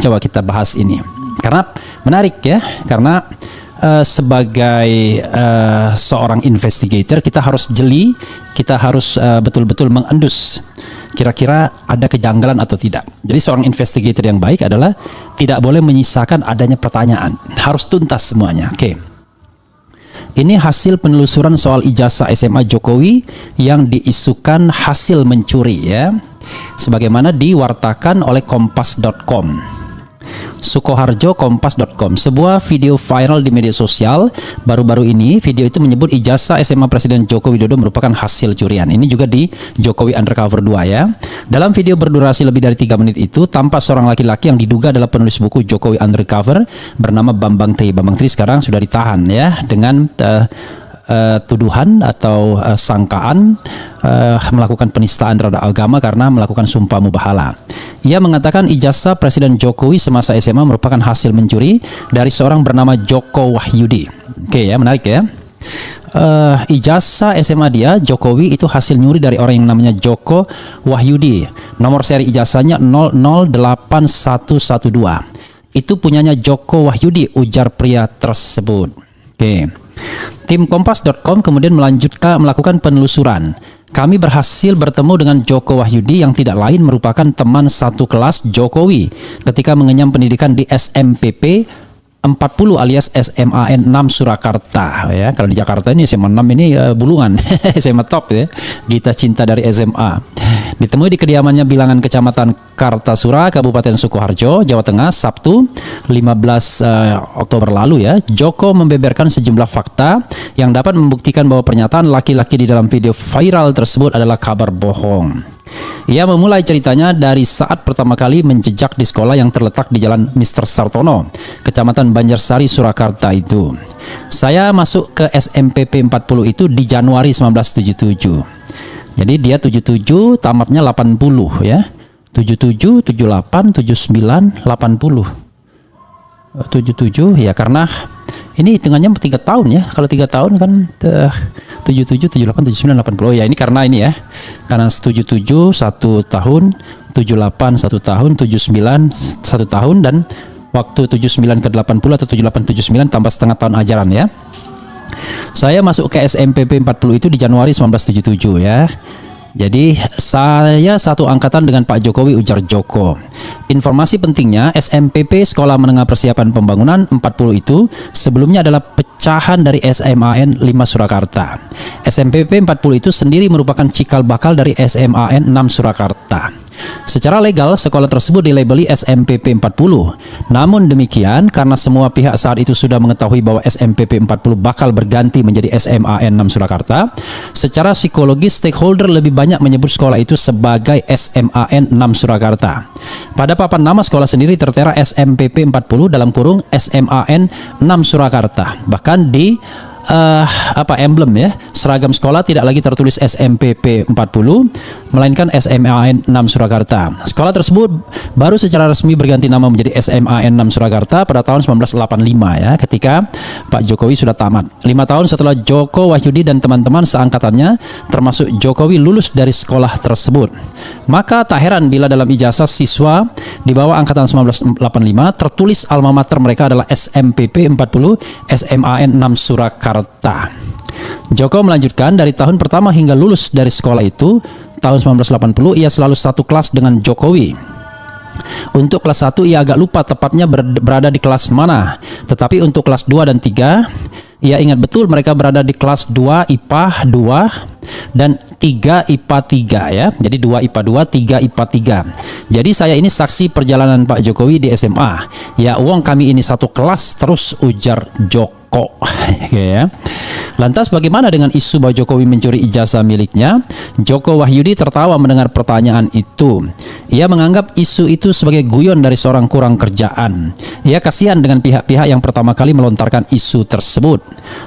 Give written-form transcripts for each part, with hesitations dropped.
coba kita bahas ini. Karena menarik ya, karena sebagai seorang investigator kita harus jeli, kita harus betul-betul mengendus kira-kira ada kejanggalan atau tidak. Jadi seorang investigator yang baik adalah tidak boleh menyisakan adanya pertanyaan, harus tuntas semuanya. Oke. Ini hasil penelusuran soal ijazah SMA Jokowi yang diisukan hasil mencuri ya, sebagaimana diwartakan oleh kompas.com. Sukoharjo kompas.com. Sebuah video viral di media sosial baru-baru ini. Video itu menyebut ijazah SMA Presiden Joko Widodo merupakan hasil curian. Ini juga di Jokowi Undercover 2 ya. Dalam video berdurasi lebih dari 3 menit itu tampak seorang laki-laki yang diduga adalah penulis buku Jokowi Undercover bernama Bambang Tri. Bambang Tri sekarang sudah ditahan ya dengan tuduhan atau sangkaan melakukan penistaan terhadap agama karena melakukan sumpah mubahala. Ia mengatakan ijazah Presiden Jokowi semasa SMA merupakan hasil mencuri dari seorang bernama Joko Wahyudi. Oke ya, menarik ya. Ijazah SMA dia Jokowi itu hasil nyuri dari orang yang namanya Joko Wahyudi. Nomor seri ijazahnya 008112. Itu punyanya Joko Wahyudi, ujar pria tersebut. Oke. Tim Kompas.com kemudian melakukan penelusuran. Kami berhasil bertemu dengan Joko Wahyudi yang tidak lain merupakan teman satu kelas Jokowi ketika mengenyam pendidikan di SMPP 40 alias SMAN 6 Surakarta ya. Kalau di Jakarta ini SMA 6 ini bulungan SMA top ya. Gita cinta dari SMA. Ditemui di kediamannya Bilangan Kecamatan Kartasura, Kabupaten Sukoharjo, Jawa Tengah, Sabtu 15 Oktober lalu ya. Joko membeberkan sejumlah fakta yang dapat membuktikan bahwa pernyataan laki-laki di dalam video viral tersebut adalah kabar bohong. Ia memulai ceritanya dari saat pertama kali menjejak di sekolah yang terletak di Jalan Mr. Sartono, Kecamatan Banjarsari, Surakarta itu. Saya masuk ke SMPP 40 itu di Januari 1977. Jadi dia 77, tamatnya 80 ya. 77, 78, 79, 80. 77 ya, karena ini hitungannya 3 tahun ya. Kalau 3 tahun kan 77, 78, 79, 80. Oh ya, ini karena ini ya. Karena 77 1 tahun, 78 1 tahun, 79 1 tahun, dan waktu 79 ke 80 atau 78 79 tambah setengah tahun ajaran ya. Saya masuk ke SMPP 40 itu di Januari 1977 ya. Jadi saya satu angkatan dengan Pak Jokowi, ujar Joko. Informasi pentingnya, SMPP Sekolah Menengah Persiapan Pembangunan 40 itu sebelumnya adalah pecahan dari SMAN 5 Surakarta. SMPP 40 itu sendiri merupakan cikal bakal dari SMAN 6 Surakarta. Secara legal, sekolah tersebut dilabeli SMPP 40. Namun demikian, karena semua pihak saat itu sudah mengetahui bahwa SMPP 40 bakal berganti menjadi SMAN 6 Surakarta, secara psikologis stakeholder lebih banyak menyebut sekolah itu sebagai SMAN 6 Surakarta. Pada papan nama sekolah sendiri tertera SMPP 40 dalam kurung SMAN 6 Surakarta. Bahkan di emblem ya, seragam sekolah tidak lagi tertulis SMPP 40 melainkan SMAN 6 Surakarta. Sekolah tersebut baru secara resmi berganti nama menjadi SMAN 6 Surakarta pada tahun 1985 ya, ketika Pak Jokowi sudah tamat. 5 tahun setelah Joko Wahyudi dan teman-teman seangkatannya termasuk Jokowi lulus dari sekolah tersebut. Maka tak heran bila dalam ijazah siswa di bawah angkatan 1985 tertulis alma mater mereka adalah SMPP 40 SMAN 6 Surakarta. Joko melanjutkan, dari tahun pertama hingga lulus dari sekolah itu tahun 1980 ia selalu satu kelas dengan Jokowi. Untuk kelas 1 ia agak lupa tepatnya berada di kelas mana, tetapi untuk kelas 2 dan 3 ia ingat betul mereka berada di kelas 2 IPA 2 dan 3 IPA 3 ya. Jadi 2 IPA 2, 3 IPA 3. Jadi saya ini saksi perjalanan Pak Jokowi di SMA. Ya uang kami ini satu kelas terus, ujar Joko. Ya. Lantas bagaimana dengan isu bahwa Jokowi mencuri ijazah miliknya? Joko Wahyudi tertawa mendengar pertanyaan itu. Ia menganggap isu itu sebagai guyon dari seorang kurang kerjaan. Ia kasihan dengan pihak-pihak yang pertama kali melontarkan isu tersebut.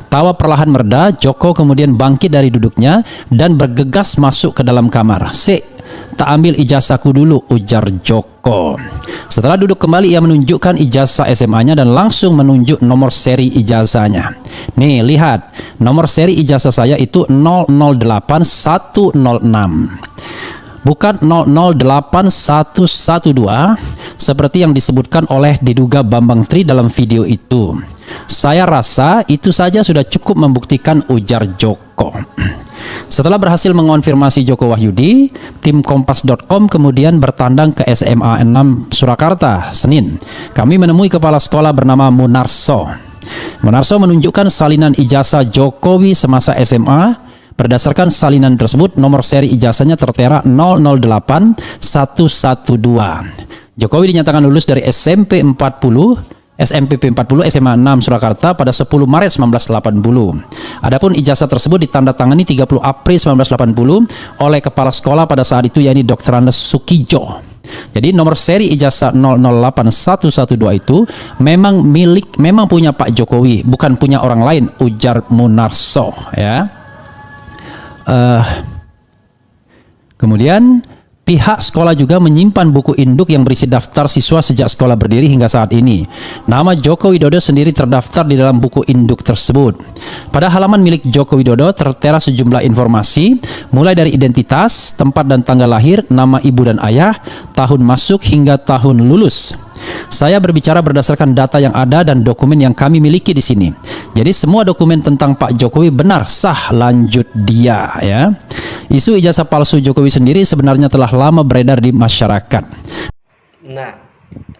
Tawa perlahan mereda, Joko kemudian bangkit dari duduknya dan bergegas masuk ke dalam kamar. Tak ambil ijazahku dulu, ujar Joko. Setelah duduk kembali, ia menunjukkan ijazah SMA-nya dan langsung menunjuk nomor seri ijazahnya. Nih, lihat. Nomor seri ijazah saya itu 008106. bukan 008112 seperti yang disebutkan oleh diduga Bambang Tri dalam video itu. Saya rasa itu saja sudah cukup membuktikan, ujar Joko. Setelah berhasil mengonfirmasi Joko Wahyudi, tim kompas.com kemudian bertandang ke SMA 6 Surakarta, Senin. Kami menemui kepala sekolah bernama Munarso. Munarso menunjukkan salinan ijazah Jokowi semasa SMA. Berdasarkan salinan tersebut, nomor seri ijazahnya tertera 008112. Jokowi dinyatakan lulus dari SMPP 40 SMA 6 Surakarta pada 10 Maret 1980. Adapun ijazah tersebut ditandatangani 30 April 1980 oleh kepala sekolah pada saat itu, yakni Dr. Andes Sukijo. Jadi nomor seri ijazah 008112 itu memang punya Pak Jokowi, bukan punya orang lain, ujar Munarso, ya. Kemudian pihak sekolah juga menyimpan buku induk yang berisi daftar siswa sejak sekolah berdiri hingga saat ini. Nama Joko Widodo sendiri terdaftar di dalam buku induk tersebut. Pada halaman milik Joko Widodo tertera sejumlah informasi, mulai dari identitas, tempat dan tanggal lahir, nama ibu dan ayah, tahun masuk hingga tahun lulus. Saya berbicara berdasarkan data yang ada dan dokumen yang kami miliki di sini. Jadi semua dokumen tentang Pak Jokowi benar, sah, lanjut dia, ya. Isu ijazah palsu Jokowi sendiri sebenarnya telah lama beredar di masyarakat. Nah,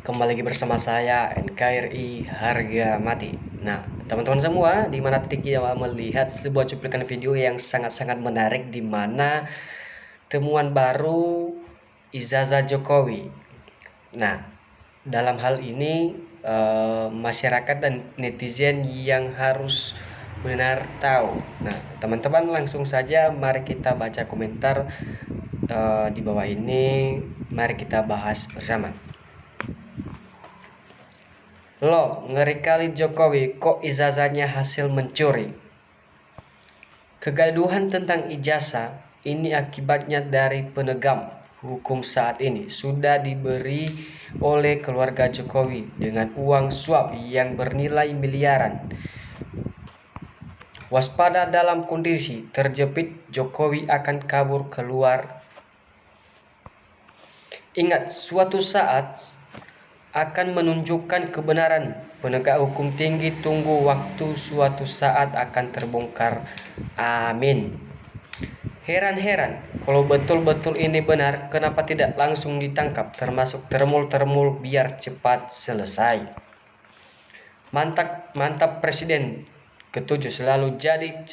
kembali lagi bersama saya NKRI Harga Mati. Nah, teman-teman semua, di mana titik kita melihat sebuah cuplikan video yang sangat-sangat menarik, di mana temuan baru ijazah Jokowi. Nah, dalam hal ini masyarakat dan netizen yang harus benar tahu. Nah, teman-teman langsung saja mari kita baca komentar di bawah ini. Mari kita bahas bersama. Loh, ngeri kali Jokowi, kok ijazahnya hasil mencuri? Kegaduhan tentang ijazah ini akibatnya dari penegak hukum saat ini sudah diberi oleh keluarga Jokowi dengan uang suap yang bernilai miliaran. Waspada dalam kondisi terjepit, Jokowi akan kabur keluar. Ingat, suatu saat akan menunjukkan kebenaran. Penegak hukum tinggi, tunggu waktu, suatu saat akan terbongkar. Amin. Heran-heran, kalau betul-betul ini benar, kenapa tidak langsung ditangkap, termasuk termul-termul biar cepat selesai. Mantap Presiden ketujuh selalu jadi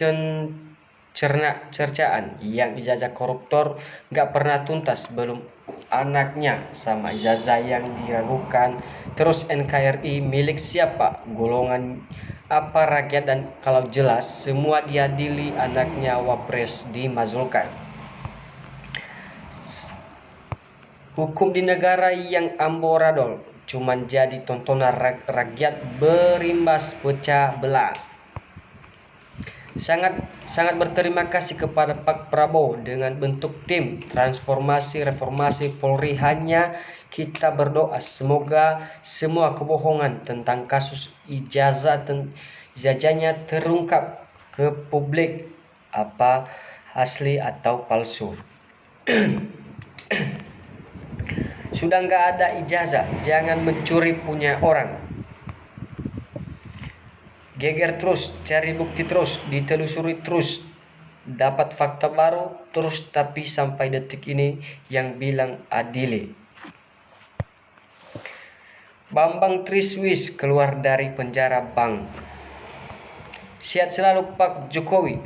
cercaan, yang ijazah koruptor gak pernah tuntas, belum anaknya sama ijazah yang diragukan. Terus NKRI milik siapa, golongan apa, rakyat, dan kalau jelas semua diadili, anaknya wapres dimazulkan. Hukum di negara yang amburadul cuman jadi tontonan rakyat berimbas pecah belah. Sangat berterima kasih kepada Pak Prabowo dengan bentuk tim transformasi reformasi Polri. Hanya kita berdoa semoga semua kebohongan tentang kasus ijazahnya terungkap ke publik, apa asli atau palsu. Sudah nggak ada ijazah, jangan mencuri punya orang. Geger terus, cari bukti terus, ditelusuri terus, dapat fakta baru terus, tapi sampai detik ini yang bilang adili. Bambang Triswis keluar dari penjara Bang. Sehat selalu Pak Jokowi.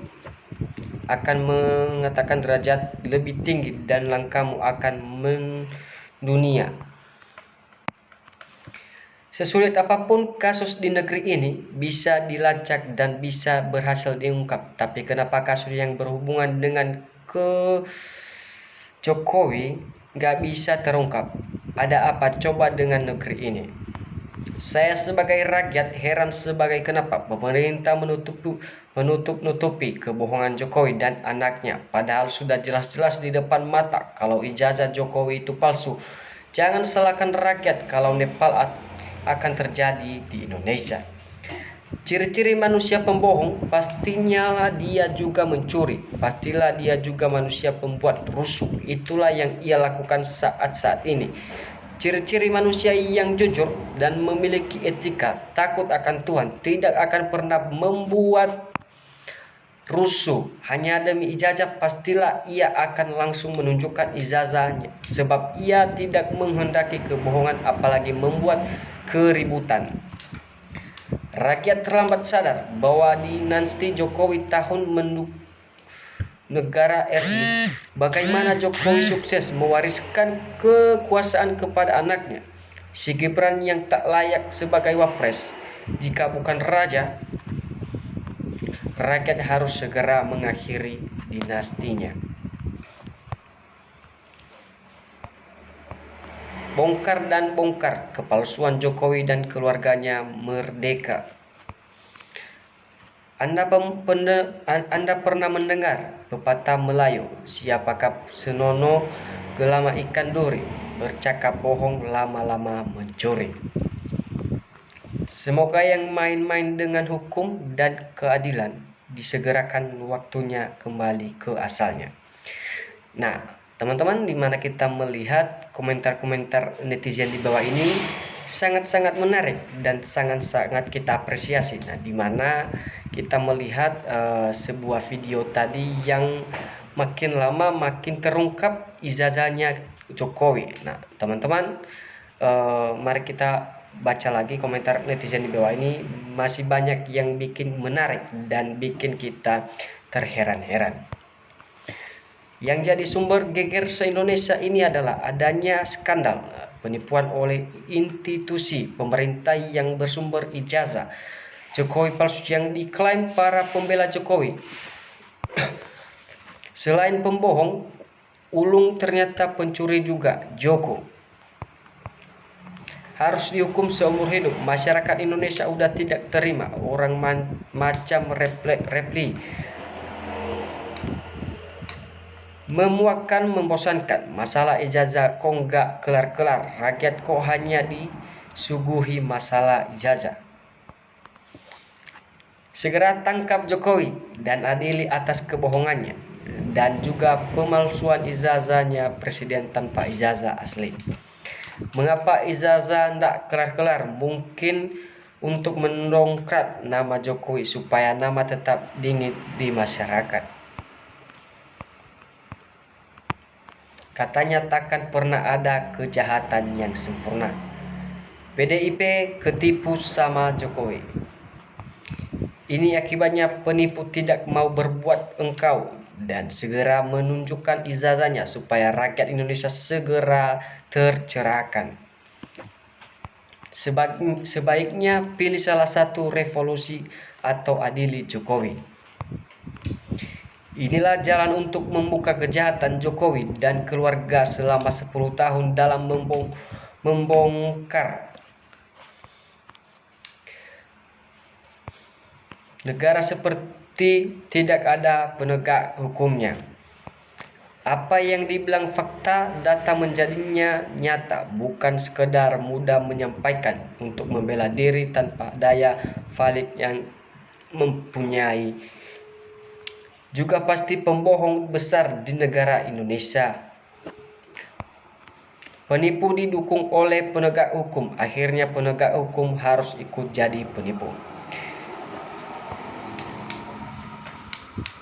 Akan mengatakan derajat lebih tinggi dan langkahmu akan mendunia. Sesulit apapun kasus di negeri ini bisa dilacak dan bisa berhasil diungkap. Tapi kenapa kasus yang berhubungan dengan Jokowi gak bisa terungkap? Ada apa coba dengan negeri ini? Saya sebagai rakyat heran sebagai kenapa pemerintah menutup-nutupi kebohongan Jokowi dan anaknya. Padahal sudah jelas-jelas di depan mata kalau ijazah Jokowi itu palsu. Jangan salahkan rakyat kalau Nepal akan terjadi di Indonesia. Ciri-ciri manusia pembohong, pastinya dia juga mencuri, pastilah dia juga manusia pembuat rusuh. Itulah yang ia lakukan saat-saat ini. Ciri-ciri manusia yang jujur dan memiliki etika, takut akan Tuhan, tidak akan pernah membuat rusuh hanya demi ijazah. Pastilah ia akan langsung menunjukkan ijazahnya, sebab ia tidak menghendaki kebohongan apalagi membuat keributan. Rakyat terlambat sadar bahwa dinasti Jokowi tahun negara RI, bagaimana Jokowi sukses mewariskan kekuasaan kepada anaknya, si Gibran yang tak layak sebagai wapres. Jika bukan raja, rakyat harus segera mengakhiri dinastinya. Bongkar dan bongkar kepalsuan Jokowi dan keluarganya merdeka. Anda pernah mendengar pepatah Melayu, siapakah senonoh gelama ikan duri, bercakap bohong lama-lama mencuri. Semoga yang main-main dengan hukum dan keadilan disegerakan waktunya kembali ke asalnya. Nah, teman-teman, dimana kita melihat komentar-komentar netizen di bawah ini sangat-sangat menarik dan sangat-sangat kita apresiasi. Nah, dimana kita melihat sebuah video tadi yang makin lama makin terungkap ijazahnya Jokowi. Nah, teman-teman, mari kita baca lagi komentar netizen di bawah ini. Masih banyak yang bikin menarik dan bikin kita terheran-heran. Yang jadi sumber geger se-Indonesia ini adalah adanya skandal penipuan oleh institusi pemerintah yang bersumber ijazah Jokowi palsu yang diklaim para pembela Jokowi. Selain pembohong, ulung ternyata pencuri juga. Joko harus dihukum seumur hidup. Masyarakat Indonesia udah tidak terima orang macam Repli. Memuakkan, membosankan. Masalah ijazah kok nggak kelar-kelar. Rakyat kok hanya disuguhi masalah ijazah. Segera tangkap Jokowi dan adili atas kebohongannya dan juga pemalsuan ijazahnya presiden tanpa ijazah asli. Mengapa ijazah ndak kelar-kelar? Mungkin untuk mendongkrak nama Jokowi supaya nama tetap dingin di masyarakat. Katanya takkan pernah ada kejahatan yang sempurna. PDIP ketipu sama Jokowi. Ini akibatnya penipu tidak mau berbuat engkau dan segera menunjukkan ijazahnya supaya rakyat Indonesia segera tercerahkan. Sebaiknya pilih salah satu revolusi atau adili Jokowi. Inilah jalan untuk membuka kejahatan Jokowi dan keluarga selama 10 tahun dalam membongkar negara seperti tidak ada penegak hukumnya. Apa yang dibilang fakta, data menjadinya nyata, bukan sekedar mudah menyampaikan untuk membela diri tanpa daya valid yang mempunyai. Juga pasti pembohong besar di negara Indonesia. Penipu didukung oleh penegak hukum, akhirnya penegak hukum harus ikut jadi penipu.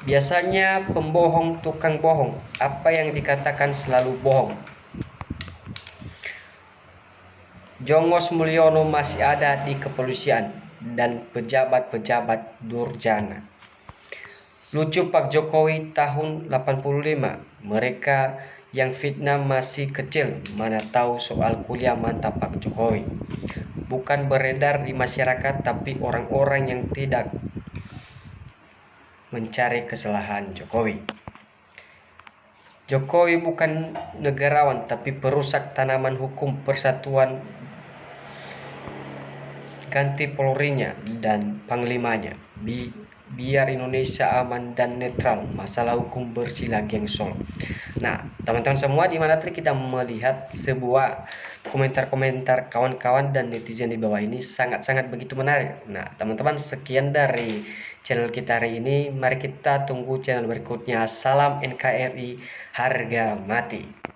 Biasanya pembohong tukang bohong, apa yang dikatakan selalu bohong. Jongos Mulyono masih ada di kepolisian dan pejabat-pejabat durjana. Lucu Pak Jokowi tahun 85, mereka yang fitnah masih kecil, mana tahu soal kuliah mantap Pak Jokowi. Bukan beredar di masyarakat, tapi orang-orang yang tidak mencari kesalahan Jokowi. Jokowi bukan negarawan, tapi perusak tanaman hukum persatuan. Ganti Polrinya dan Panglimanya. Biar Indonesia aman dan netral, masalah hukum bersih lagi yang sol. Nah, teman-teman semua, di mana tadi kita melihat sebuah komentar-komentar kawan-kawan dan netizen di bawah ini sangat-sangat begitu menarik. Nah, teman-teman, sekian dari channel kita hari ini. Mari kita tunggu channel berikutnya. Salam NKRI harga mati.